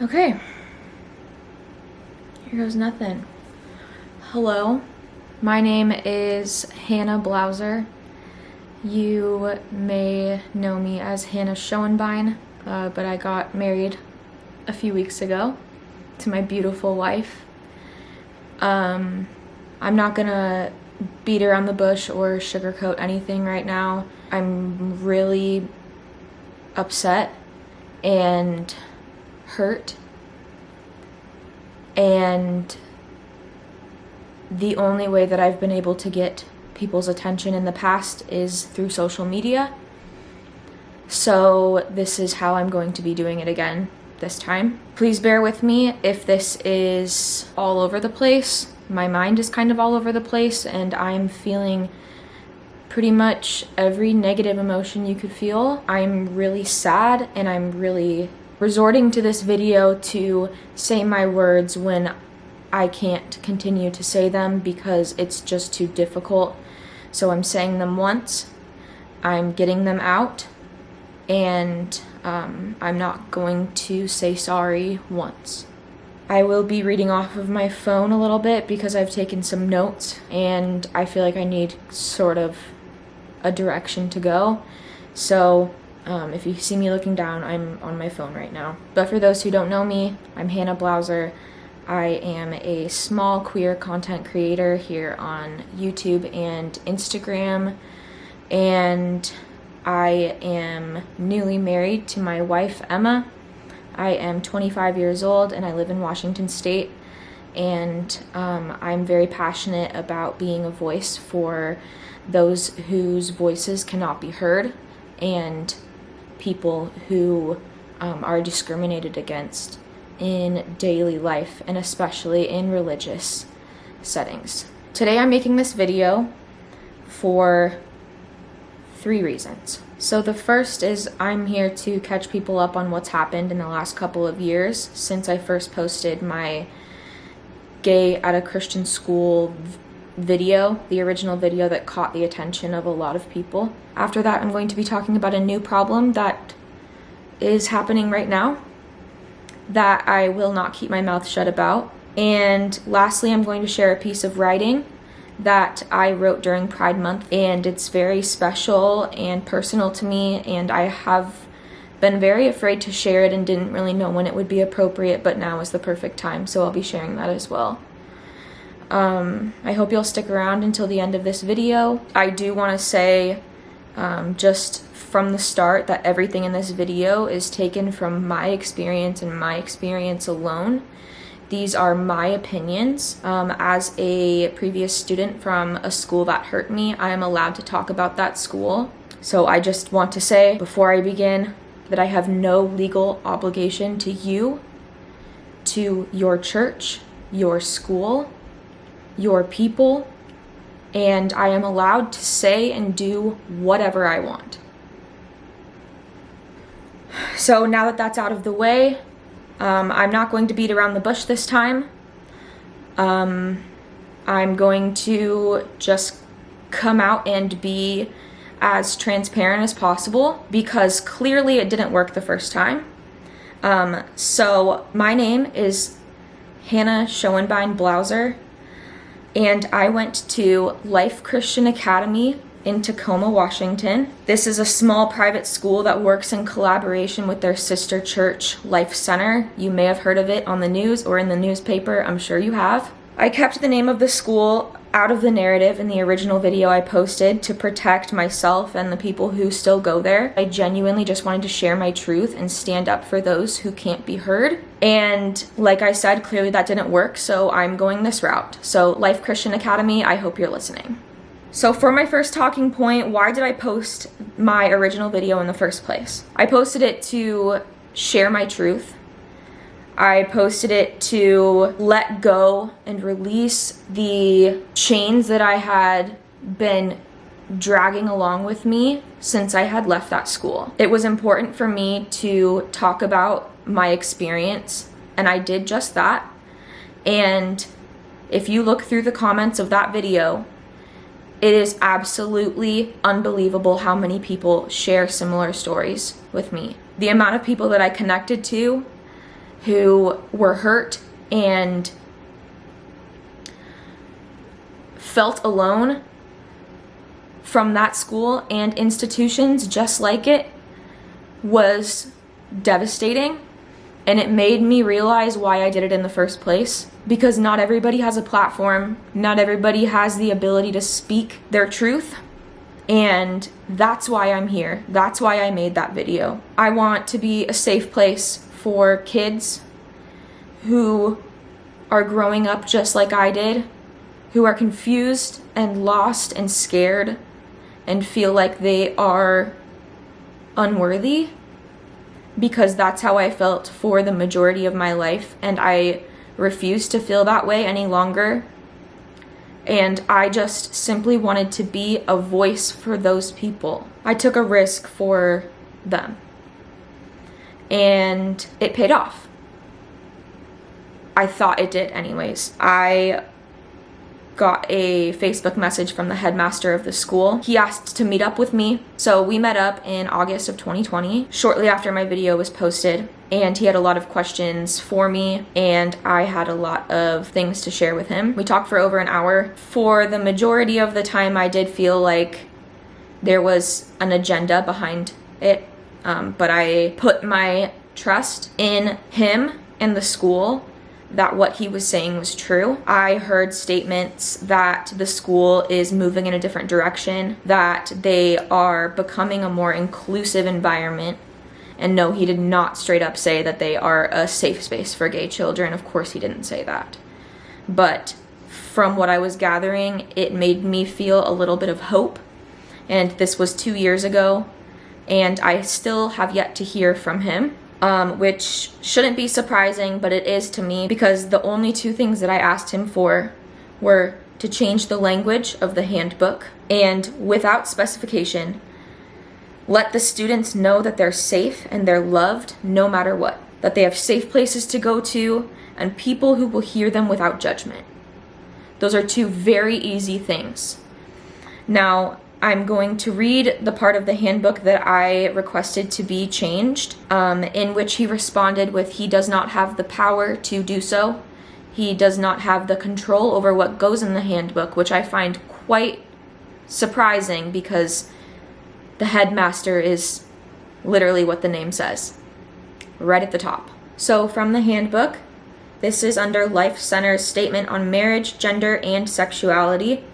Okay, here goes nothing. Hello, my name is Hannah Blauser. You may know me as Hannah Schoenbein, but I got married a few weeks ago to my beautiful wife. I'm not gonna beat around the bush or sugarcoat anything right now. I'm really upset and hurt, and the only way that I've been able to get people's attention in the past is through social media. So this is how I'm going to be doing it again this time. Please bear with me if this is all over the place. My mind is kind of all over the place, and I'm feeling pretty much every negative emotion you could feel. I'm really sad, and I'm really resorting to this video to say my words when I can't continue to say them because it's just too difficult. So I'm saying them once, I'm getting them out, and I'm not going to say sorry once. I will be reading off of my phone a little bit because I've taken some notes and I feel like I need sort of a direction to go. So if you see me looking down, I'm on my phone right now. But for those who don't know me, I'm Hannah Blauser. I am a small queer content creator here on YouTube and Instagram, and I am newly married to my wife, Emma. I am 25 years old and I live in Washington State, and I'm very passionate about being a voice for those whose voices cannot be heard and people who are discriminated against in daily life, and especially in religious settings. Today I'm making this video for 3 reasons. So the first is I'm here to catch people up on what's happened in the last couple of years since I first posted my gay at a Christian school video, the original video that caught the attention of a lot of people. After that, I'm going to be talking about a new problem that is happening right now that I will not keep my mouth shut about. And lastly, I'm going to share a piece of writing that I wrote during Pride Month, and it's very special and personal to me, and I have been very afraid to share it and didn't really know when it would be appropriate, but now is the perfect time, so I'll be sharing that as well. I hope you'll stick around until the end of this video. I do want to say just from the start that everything in this video is taken from my experience and my experience alone. These are my opinions. As a previous student from a school that hurt me, I am allowed to talk about that school. So I just want to say before I begin that I have no legal obligation to you, to your church, your school, your people, and I am allowed to say and do whatever I want. So now that that's out of the way, I'm not going to beat around the bush this time. I'm going to just come out and be as transparent as possible because clearly it didn't work the first time. So my name is Hannah Schoenbein Blauser, and I went to Life Christian Academy in Tacoma, Washington. This is a small private school that works in collaboration with their sister church, Life Center. You may have heard of it on the news or in the newspaper. I'm sure you have. I kept the name of the school out of the narrative in the original video I posted to protect myself and the people who still go there. I genuinely just wanted to share my truth and stand up for those who can't be heard. And like I said, clearly that didn't work, so I'm going this route. So Life Christian Academy, I hope you're listening. So for my first talking point, why did I post my original video in the first place? I posted it to share my truth. I posted it to let go and release the chains that I had been dragging along with me since I had left that school. It was important for me to talk about my experience, and I did just that. And if you look through the comments of that video, it is absolutely unbelievable how many people share similar stories with me. The amount of people that I connected to who were hurt and felt alone from that school and institutions just like it was devastating. And it made me realize why I did it in the first place. Because not everybody has a platform, not everybody has the ability to speak their truth. And that's why I'm here. That's why I made that video. I want to be a safe place for kids who are growing up just like I did, who are confused and lost and scared and feel like they are unworthy, because that's how I felt for the majority of my life, and I refuse to feel that way any longer. And I just simply wanted to be a voice for those people. I took a risk for them, and it paid off. I thought it did anyways. I got a Facebook message from the headmaster of the school. He asked to meet up with me. So we met up in August of 2020, shortly after my video was posted. And he had a lot of questions for me, and I had a lot of things to share with him. We talked for over an hour. For the majority of the time, I did feel like there was an agenda behind it, but I put my trust in him and the school that what he was saying was true. I heard statements that the school is moving in a different direction, that they are becoming a more inclusive environment. And no, he did not straight up say that they are a safe space for gay children. Of course he didn't say that. But from what I was gathering, it made me feel a little bit of hope. And this was 2 years ago, and I still have yet to hear from him. Which shouldn't be surprising, but it is to me, because the only two things that I asked him for were to change the language of the handbook and, without specification, let the students know that they're safe and they're loved no matter what, that they have safe places to go to and people who will hear them without judgment. Those are two very easy things. Now, I'm going to read the part of the handbook that I requested to be changed, in which he responded with, he does not have the power to do so. He does not have the control over what goes in the handbook, which I find quite surprising because the headmaster is literally what the name says, right at the top. So from the handbook, this is under Life Center's Statement on Marriage, Gender, and Sexuality.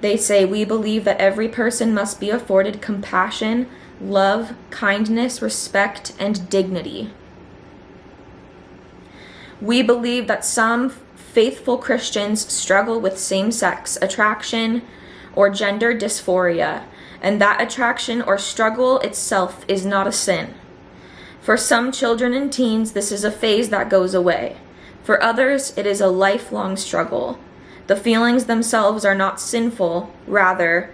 They say, we believe that every person must be afforded compassion, love, kindness, respect, and dignity. We believe that some faithful Christians struggle with same-sex attraction or gender dysphoria, and that attraction or struggle itself is not a sin. For some children and teens, this is a phase that goes away. For others, it is a lifelong struggle. The feelings themselves are not sinful, rather,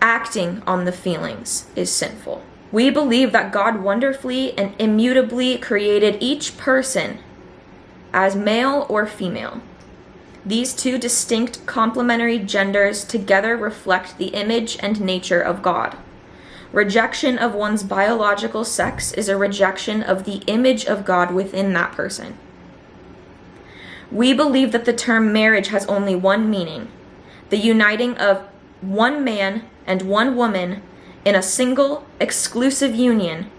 acting on the feelings is sinful. We believe that God wonderfully and immutably created each person as male or female. These two distinct complementary genders together reflect the image and nature of God. Rejection of one's biological sex is a rejection of the image of God within that person. We believe that the term marriage has only one meaning, the uniting of one man and one woman in a single, exclusive union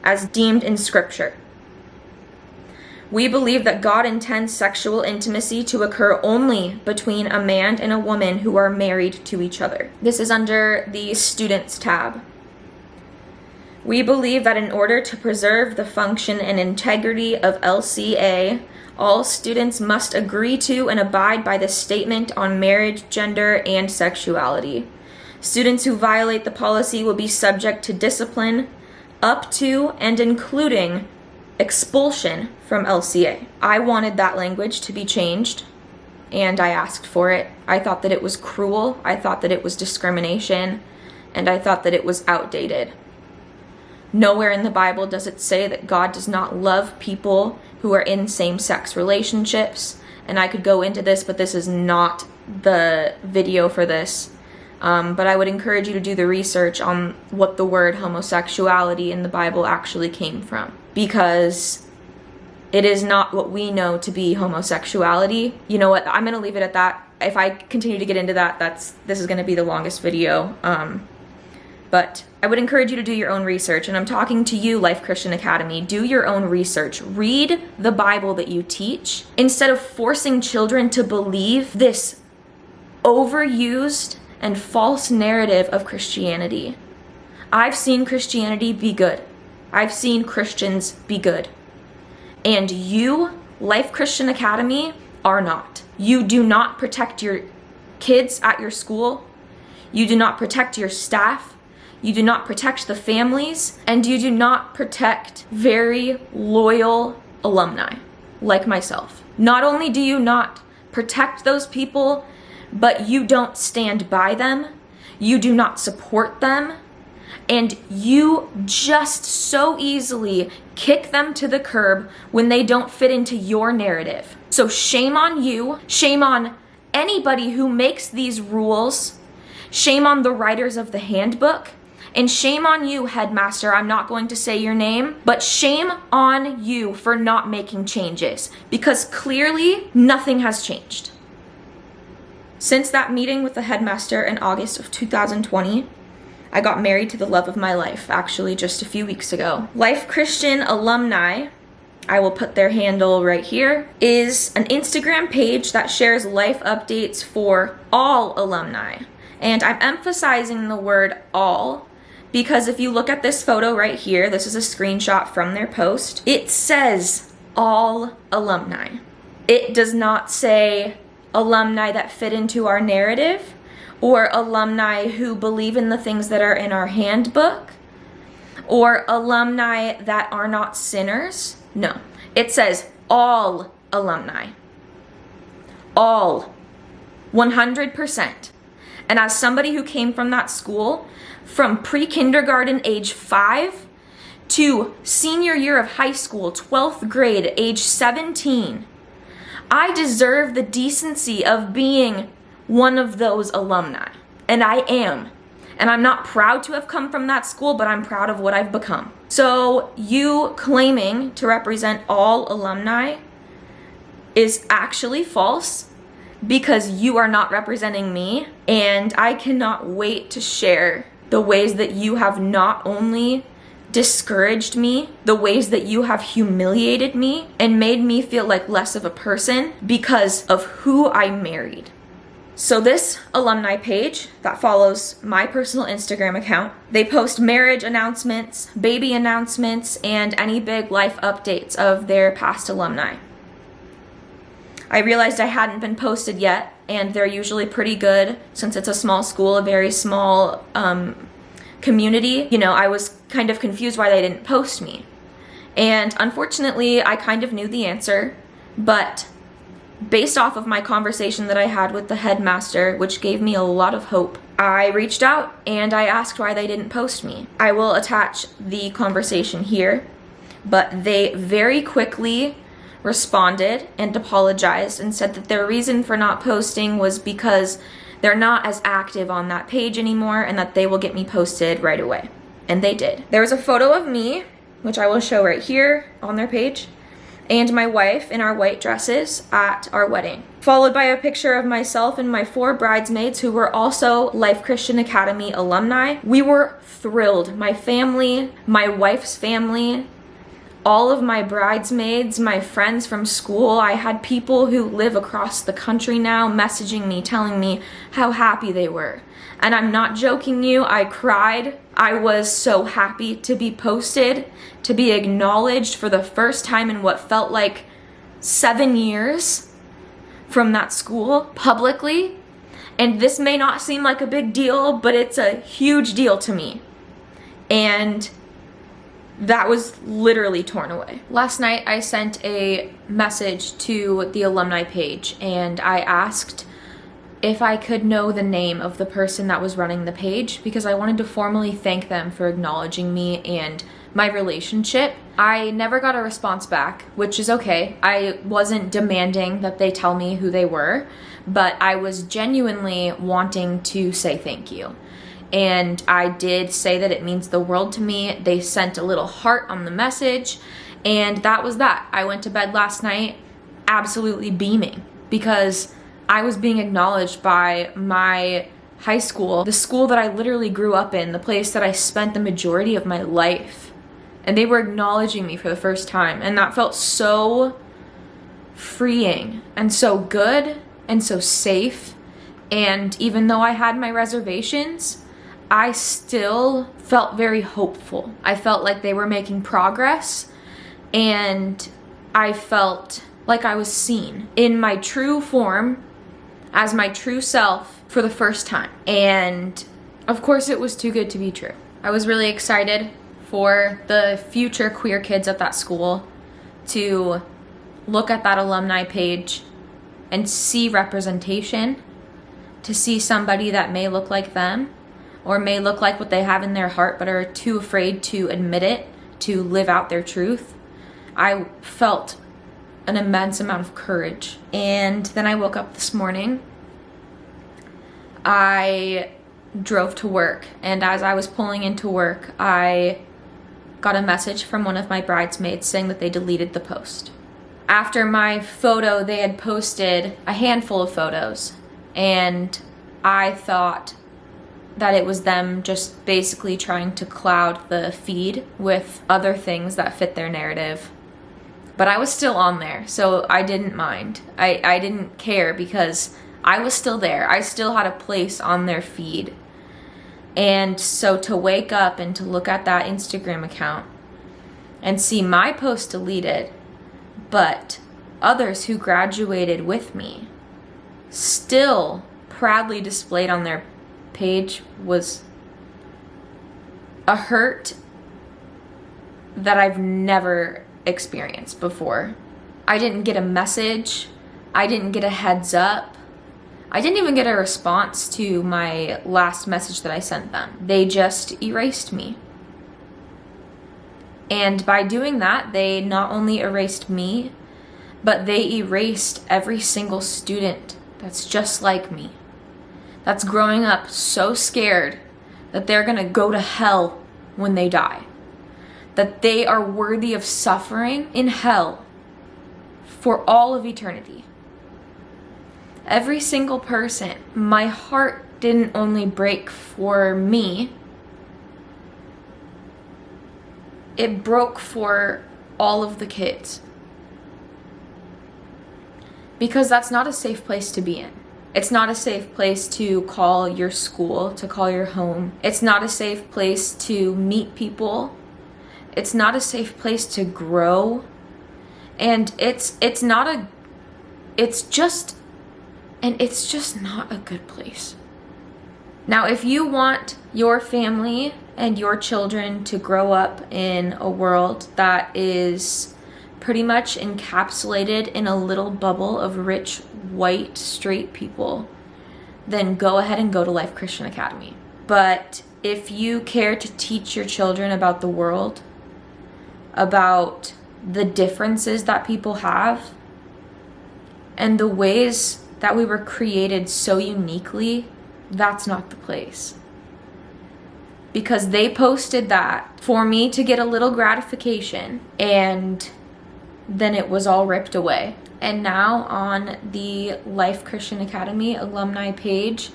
as deemed in Scripture. We believe that God intends sexual intimacy to occur only between a man and a woman who are married to each other. This is under the Students tab. We believe that in order to preserve the function and integrity of LCA, all students must agree to and abide by the Statement on Marriage, Gender, and Sexuality. Students who violate the policy will be subject to discipline up to and including expulsion from LCA. I wanted that language to be changed, and I asked for it. I thought that it was cruel, I thought that it was discrimination, and I thought that it was outdated. Nowhere in the Bible does it say that God does not love people who are in same-sex relationships, and I could go into this, but this is not the video for this. But I would encourage you to do the research on what the word homosexuality in the Bible actually came from, because It is not what we know to be homosexuality. You know what, I'm gonna leave it at that. If I continue to get into that, this is gonna be the longest video. But I would encourage you to do your own research, and I'm talking to you, Life Christian Academy. Do your own research. Read the Bible that you teach instead of forcing children to believe this overused and false narrative of Christianity. I've seen Christianity be good. I've seen Christians be good. And you, Life Christian Academy, are not. You do not protect your kids at your school. You do not protect your staff. You do not protect the families, and you do not protect very loyal alumni like myself. Not only do you not protect those people, but you don't stand by them, you do not support them, and you just so easily kick them to the curb when they don't fit into your narrative. So shame on you, shame on anybody who makes these rules, shame on the writers of the handbook, and shame on you, headmaster. I'm not going to say your name, but shame on you for not making changes, because clearly nothing has changed. Since that meeting with the headmaster in August of 2020, I got married to the love of my life, actually just a few weeks ago. Life Christian Alumni, I will put their handle right here, is an Instagram page that shares life updates for all alumni. And I'm emphasizing the word all, because if you look at this photo right here, this is a screenshot from their post, it says all alumni. It does not say alumni that fit into our narrative, or alumni who believe in the things that are in our handbook, or alumni that are not sinners. No, it says all alumni. All. 100%. And as somebody who came from that school, from pre-kindergarten age 5 to senior year of high school, 12th grade, age 17, I deserve the decency of being one of those alumni. And I am. And I'm not proud to have come from that school, but I'm proud of what I've become. So you claiming to represent all alumni is actually false, because you are not representing me, and I cannot wait to share the ways that you have not only discouraged me, the ways that you have humiliated me and made me feel like less of a person because of who I married. So this alumni page that follows my personal Instagram account, they post marriage announcements, baby announcements, and any big life updates of their past alumni. I realized I hadn't been posted yet, and they're usually pretty good since it's a small school, a very small community. You know, I was kind of confused why they didn't post me. And unfortunately, I kind of knew the answer, but based off of my conversation that I had with the headmaster, which gave me a lot of hope, I reached out and I asked why they didn't post me. I will attach the conversation here, but they very quickly responded and apologized and said that their reason for not posting was because they're not as active on that page anymore, and that they will get me posted right away. And they did. There was a photo of me, which I will show right here on their page, and my wife in our white dresses at our wedding, followed by a picture of myself and my 4 bridesmaids who were also Life Christian Academy alumni. We were thrilled. My family, my wife's family, all of my bridesmaids, my friends from school. I had people who live across the country now messaging me, telling me how happy they were. And I'm not joking you, I cried. I was so happy to be posted, to be acknowledged for the first time in what felt like 7 years from that school publicly. And this may not seem like a big deal, but it's a huge deal to me. And that was literally torn away. Last night I sent a message to the alumni page, and I asked if I could know the name of the person that was running the page, because I wanted to formally thank them for acknowledging me and my relationship. I never got a response back, which is okay. I wasn't demanding that they tell me who they were, but I was genuinely wanting to say thank you. And I did say that it means the world to me. They sent a little heart on the message, And that was that. I went to bed last night absolutely beaming because I was being acknowledged by my high school, the school that I literally grew up in, the place that I spent the majority of my life. And they were acknowledging me for the first time. And that felt so freeing and so good and so safe. And even though I had my reservations, I still felt very hopeful. I felt like they were making progress, and I felt like I was seen in my true form, as my true self, for the first time. And of course it was too good to be true. I was really excited for the future queer kids at that school to look at that alumni page and see representation, to see somebody that may look like them or may look like what they have in their heart but are too afraid to admit it, to live out their truth. I felt an immense amount of courage. And then I woke up this morning. I drove to work, and as I was pulling into work, I got a message from one of my bridesmaids saying that they deleted the post. After my photo, they had posted a handful of photos, and I thought that it was them just basically trying to cloud the feed with other things that fit their narrative. But I was still on there, so I didn't mind. I didn't care because I was still there. I still had a place on their feed. And so to wake up and to look at that Instagram account and see my post deleted, but others who graduated with me still proudly displayed on their page, was a hurt that I've never experienced before. I didn't get a message. I didn't get a heads up. I didn't even get a response to my last message that I sent them. They just erased me. And by doing that, they not only erased me, but they erased every single student that's just like me, that's growing up so scared that they're gonna go to hell when they die, that they are worthy of suffering in hell for all of eternity. Every single person. My heart didn't only break for me, it broke for all of the kids. Because that's not a safe place to be in. It's not a safe place to call your school, to call your home. It's not a safe place to meet people. It's not a safe place to grow. And it's just not a good place. Now, if you want your family and your children to grow up in a world that is pretty much encapsulated in a little bubble of rich, white, straight people, then go ahead and go to Life Christian Academy. But if you care to teach your children about the world, about the differences that people have, and the ways that we were created so uniquely, that's not the place. Because they posted that for me to get a little gratification, and then it was all ripped away. And now on the Life Christian Academy alumni page,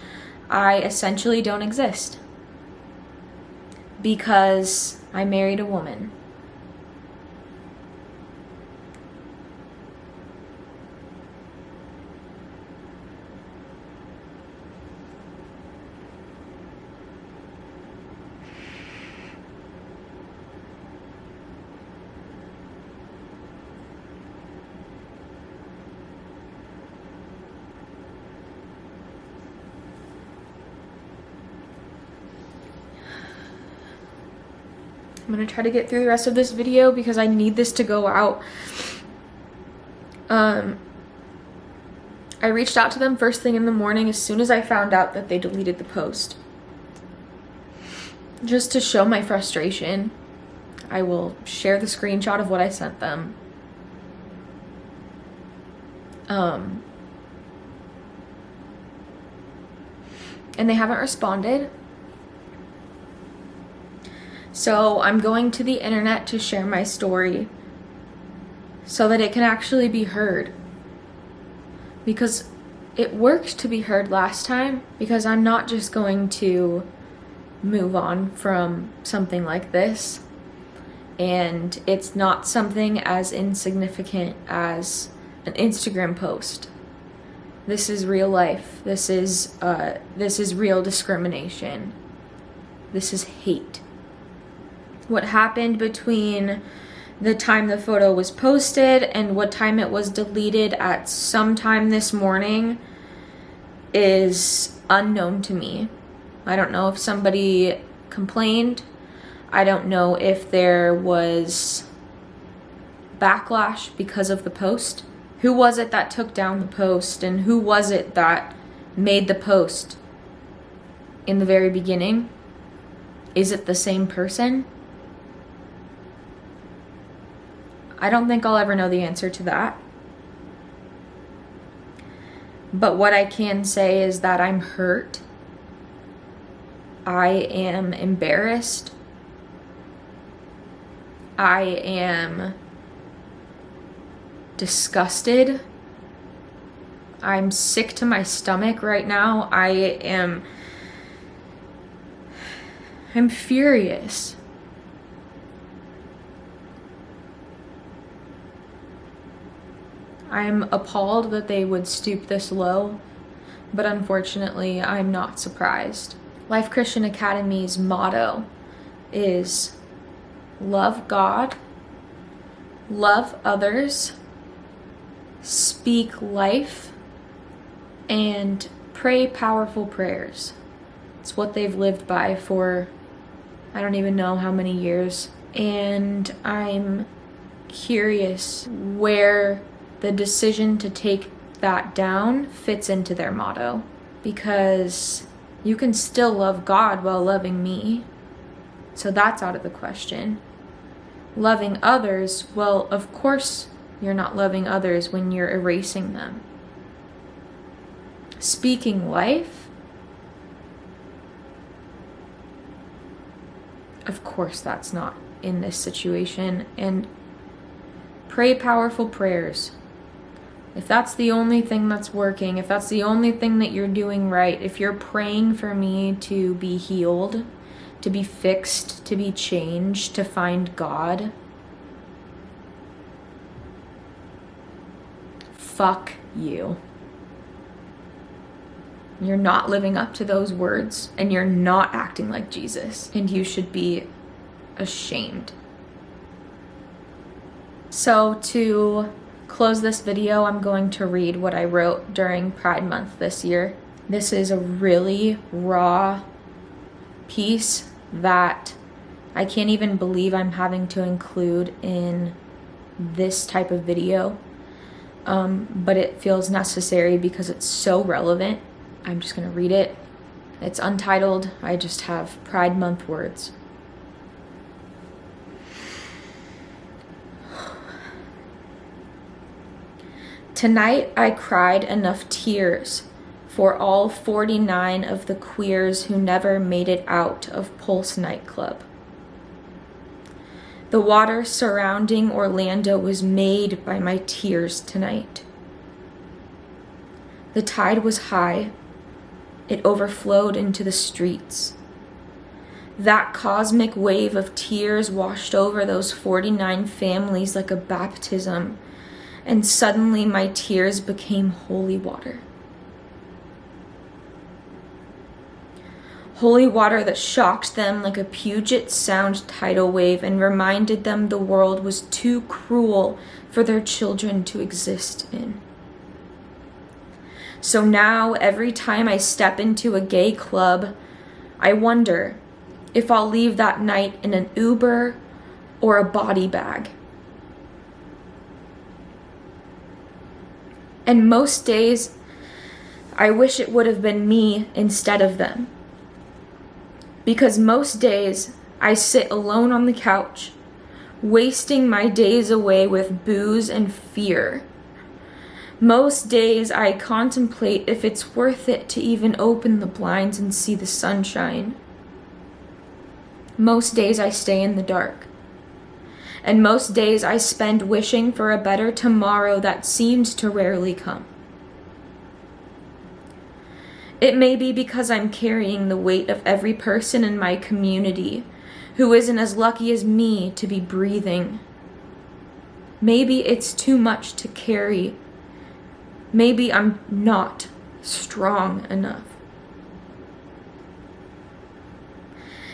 I essentially don't exist because I married a woman. I'm gonna try to get through the rest of this video because I need this to go out. I reached out to them first thing in the morning as soon as I found out that they deleted the post. Just to show my frustration, I will share the screenshot of what I sent them. And they haven't responded. So I'm going to the internet to share my story so that it can actually be heard. Because it worked to be heard last time, because I'm not just going to move on from something like this. And it's not something as insignificant as an Instagram post. This is real life. This is real discrimination. This is hate. What happened between the time the photo was posted and what time it was deleted at some time this morning is unknown to me. I don't know if somebody complained. I don't know if there was backlash because of the post. Who was it that took down the post, and who was it that made the post in the very beginning? Is it the same person? I don't think I'll ever know the answer to that. But what I can say is that I'm hurt. I am embarrassed. I am disgusted. I'm sick to my stomach right now. I'm furious. I'm appalled that they would stoop this low, but unfortunately, I'm not surprised. Life Christian Academy's motto is love God, love others, speak life, and pray powerful prayers. It's what they've lived by for I don't even know how many years. And I'm curious where the decision to take that down fits into their motto. Because you can still love God while loving me. So that's out of the question. Loving others, well, of course you're not loving others when you're erasing them. Speaking life, of course that's not in this situation. And pray powerful prayers. If that's the only thing that's working, if that's the only thing that you're doing right, if you're praying for me to be healed, to be fixed, to be changed, to find God, fuck you. You're not living up to those words, and you're not acting like Jesus, and you should be ashamed. So to close this video, I'm going to read what I wrote during Pride Month this year. This is a really raw piece that I can't even believe I'm having to include in this type of video. But it feels necessary because it's so relevant. I'm just gonna read it. It's untitled. I just have Pride Month words. Tonight I cried enough tears for all 49 of the queers who never made it out of Pulse Nightclub. The water surrounding Orlando was made by my tears tonight. The tide was high. It overflowed into the streets. That cosmic wave of tears washed over those 49 families like a baptism, and suddenly my tears became holy water. Holy water that shocked them like a Puget Sound tidal wave and reminded them the world was too cruel for their children to exist in. So now, every time I step into a gay club, I wonder if I'll leave that night in an Uber or a body bag. And most days, I wish it would have been me instead of them. Because most days, I sit alone on the couch, wasting my days away with booze and fear. Most days, I contemplate if it's worth it to even open the blinds and see the sunshine. Most days, I stay in the dark. and most days I spend wishing for a better tomorrow that seemed to rarely come. It may be because I'm carrying the weight of every person in my community who isn't as lucky as me to be breathing. Maybe it's too much to carry. Maybe I'm not strong enough.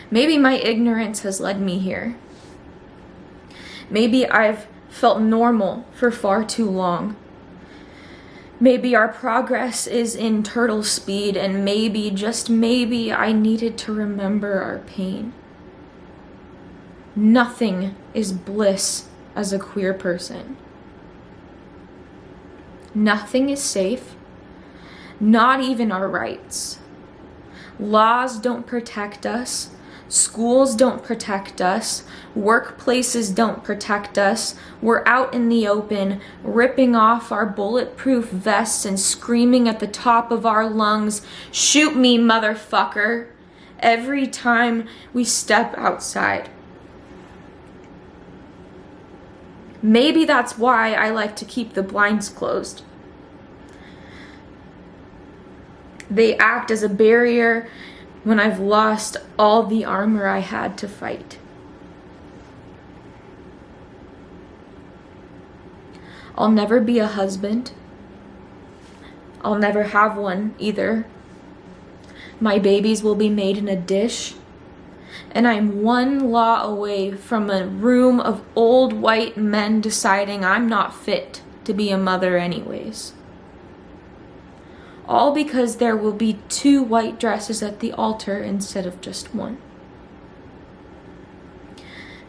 Maybe my ignorance has led me here. Maybe I've felt normal for far too long. Maybe our progress is in turtle speed, and maybe, just maybe, I needed to remember our pain. Nothing is bliss as a queer person. Nothing is safe, not even our rights. Laws don't protect us. Schools don't protect us. Workplaces don't protect us. We're out in the open, ripping off our bulletproof vests and screaming at the top of our lungs, "Shoot me, motherfucker," every time we step outside. Maybe that's why I like to keep the blinds closed. They act as a barrier when I've lost all the armor I had to fight. I'll never be a husband. I'll never have one either. My babies will be made in a dish. And I'm one law away from a room of old white men deciding I'm not fit to be a mother anyways. All because there will be 2 white dresses at the altar instead of just 1.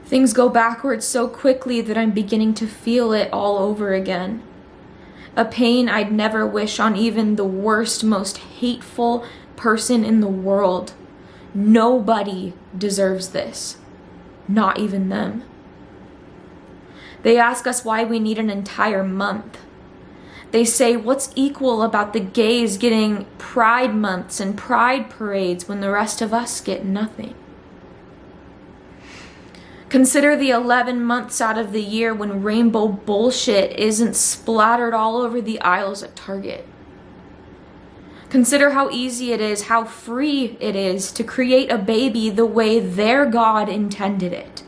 Things go backwards so quickly that I'm beginning to feel it all over again. A pain I'd never wish on even the worst, most hateful person in the world. Nobody deserves this. Not even them. They ask us why we need an entire month. They say, what's equal about the gays getting pride months and pride parades when the rest of us get nothing? Consider the 11 months out of the year when rainbow bullshit isn't splattered all over the aisles at Target. Consider how easy it is, how free it is to create a baby the way their God intended it.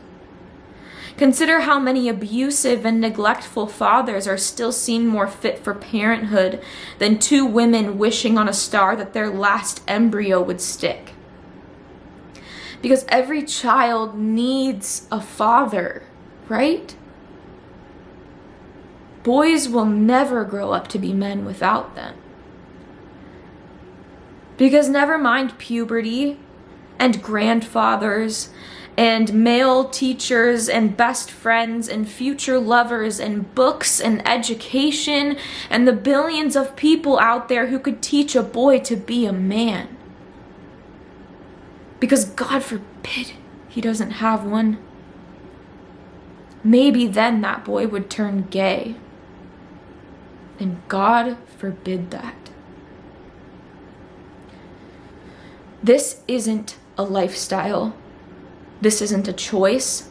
Consider how many abusive and neglectful fathers are still seen more fit for parenthood than 2 women wishing on a star that their last embryo would stick. Because every child needs a father, right? Boys will never grow up to be men without them. Because never mind puberty and grandfathers and male teachers and best friends and future lovers and books and education and the billions of people out there who could teach a boy to be a man. Because God forbid he doesn't have one. Maybe then that boy would turn gay. And God forbid that. This isn't a lifestyle. This isn't a choice.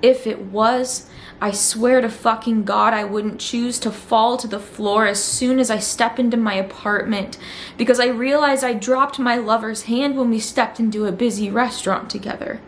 If it was, I swear to fucking God I wouldn't choose to fall to the floor as soon as I step into my apartment, because I realize I dropped my lover's hand when we stepped into a busy restaurant together.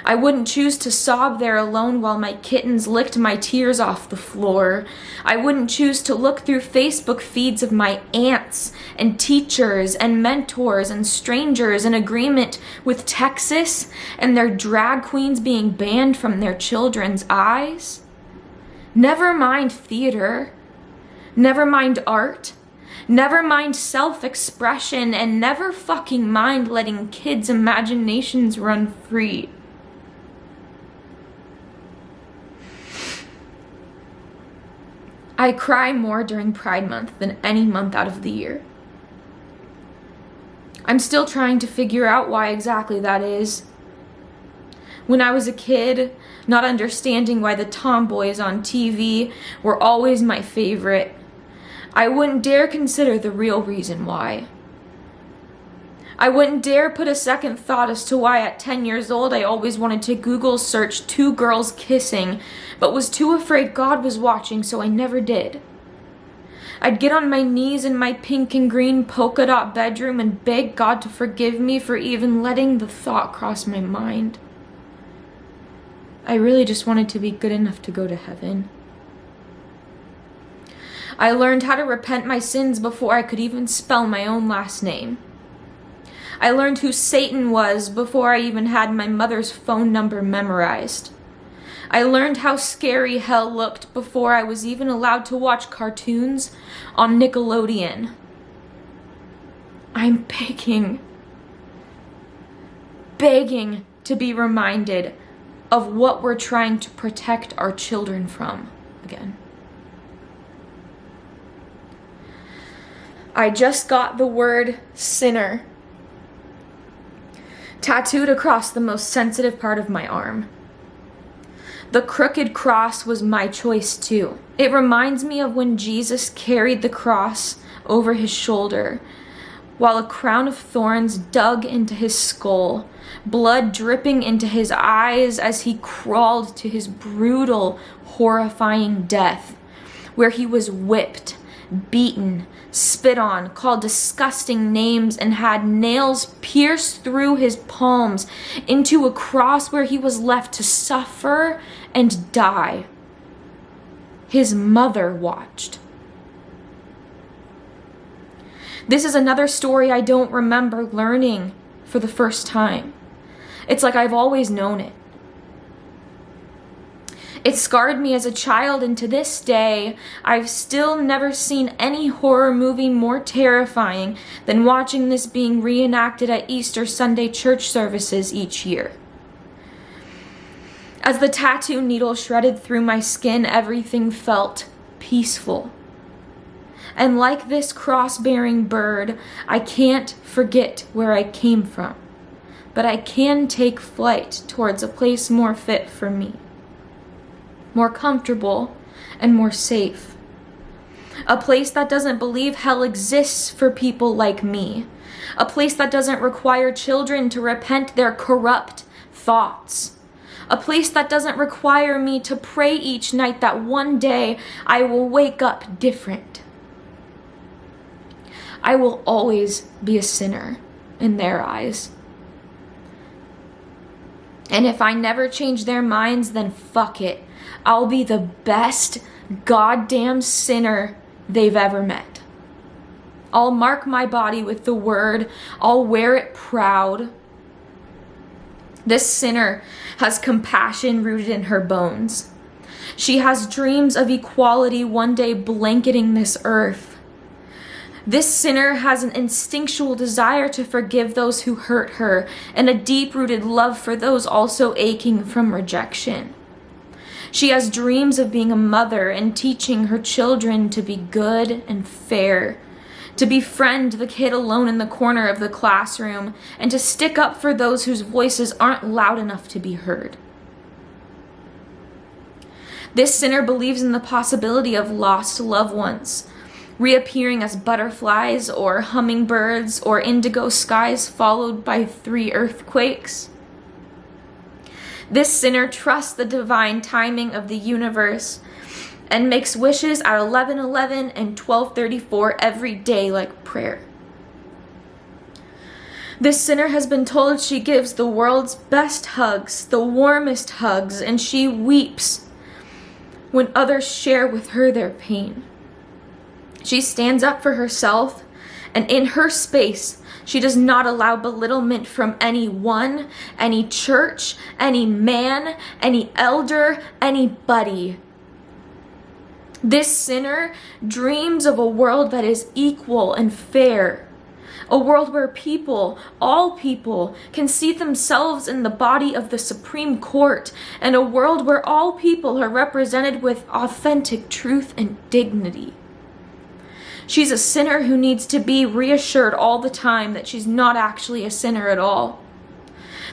I wouldn't choose to sob there alone while my kittens licked my tears off the floor. I wouldn't choose to look through Facebook feeds of my aunts and teachers and mentors and strangers in agreement with Texas and their drag queens being banned from their children's eyes. Never mind theater. Never mind art. Never mind self-expression, and never fucking mind letting kids' imaginations run free. I cry more during Pride Month than any month out of the year. I'm still trying to figure out why exactly that is. When I was a kid, not understanding why the tomboys on TV were always my favorite, I wouldn't dare consider the real reason why. I wouldn't dare put a second thought as to why at 10 years old I always wanted to Google search 2 girls kissing, but was too afraid God was watching, so I never did. I'd get on my knees in my pink and green polka dot bedroom and beg God to forgive me for even letting the thought cross my mind. I really just wanted to be good enough to go to heaven. I learned how to repent my sins before I could even spell my own last name. I learned who Satan was before I even had my mother's phone number memorized. I learned how scary hell looked before I was even allowed to watch cartoons on Nickelodeon. I'm begging to be reminded of what we're trying to protect our children from again. I just got the word sinner tattooed across the most sensitive part of my arm. The crooked cross was my choice too. It reminds me of when Jesus carried the cross over his shoulder, while a crown of thorns dug into his skull, blood dripping into his eyes as he crawled to his brutal, horrifying death, where he was whipped, beaten, spit on, called disgusting names, and had nails pierced through his palms into a cross where he was left to suffer and die. His mother watched. This is another story I don't remember learning for the first time. It's like I've always known it. It scarred me as a child, and to this day, I've still never seen any horror movie more terrifying than watching this being reenacted at Easter Sunday church services each year. As the tattoo needle shredded through my skin, everything felt peaceful. And like this cross-bearing bird, I can't forget where I came from, but I can take flight towards a place more fit for me, more comfortable, and more safe. A place that doesn't believe hell exists for people like me. A place that doesn't require children to repent their corrupt thoughts. A place that doesn't require me to pray each night that one day I will wake up different. I will always be a sinner in their eyes. And if I never change their minds, then fuck it. I'll be the best goddamn sinner they've ever met. I'll mark my body with the word. I'll wear it proud. This sinner has compassion rooted in her bones. She has dreams of equality one day blanketing this earth. This sinner has an instinctual desire to forgive those who hurt her and a deep-rooted love for those also aching from rejection. She has dreams of being a mother and teaching her children to be good and fair, to befriend the kid alone in the corner of the classroom, and to stick up for those whose voices aren't loud enough to be heard. This sinner believes in the possibility of lost loved ones, reappearing as butterflies or hummingbirds or indigo skies followed by 3 earthquakes. This sinner trusts the divine timing of the universe and makes wishes at 11:11 and 12:34 every day like prayer. This sinner has been told she gives the world's best hugs, the warmest hugs, and she weeps when others share with her their pain. She stands up for herself, and in her space, she does not allow belittlement from anyone, any church, any man, any elder, anybody. This sinner dreams of a world that is equal and fair. A world where people, all people, can see themselves in the body of the Supreme Court, and a world where all people are represented with authentic truth and dignity. She's a sinner who needs to be reassured all the time that she's not actually a sinner at all.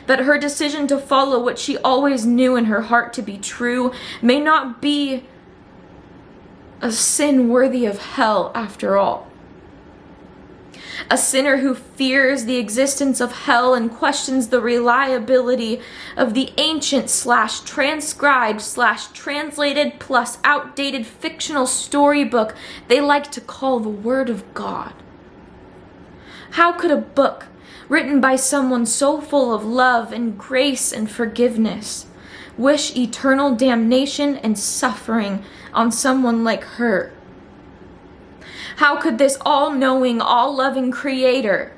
That her decision to follow what she always knew in her heart to be true may not be a sin worthy of hell after all. A sinner who fears the existence of hell and questions the reliability of the ancient / transcribed / translated plus outdated fictional storybook they like to call the Word of God. How could a book written by someone so full of love and grace and forgiveness wish eternal damnation and suffering on someone like her? How could this all-knowing, all-loving Creator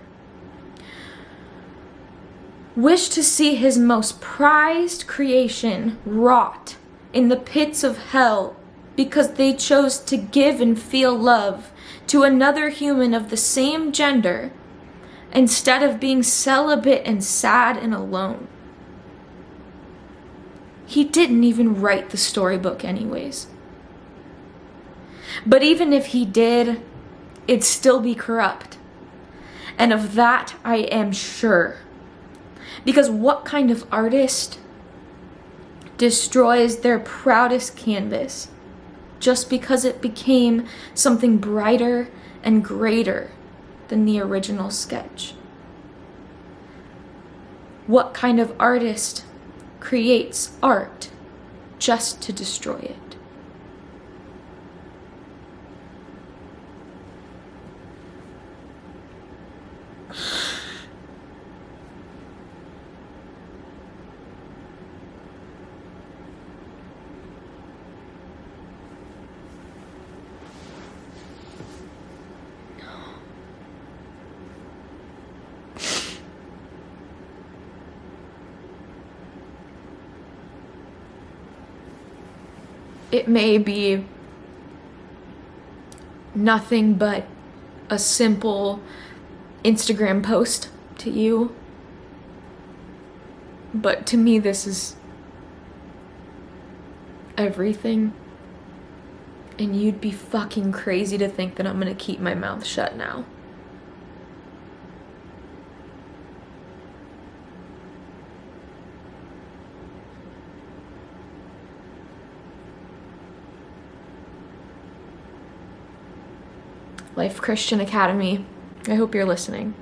wish to see his most prized creation rot in the pits of hell because they chose to give and feel love to another human of the same gender instead of being celibate and sad and alone? He didn't even write the storybook anyways. But even if he did, it'd still be corrupt. And of that I am sure. Because what kind of artist destroys their proudest canvas just because it became something brighter and greater than the original sketch? What kind of artist creates art just to destroy it? It may be nothing but a simple Instagram post to you, but to me this is everything, and you'd be fucking crazy to think that I'm gonna keep my mouth shut now. Life Christian Academy, I hope you're listening.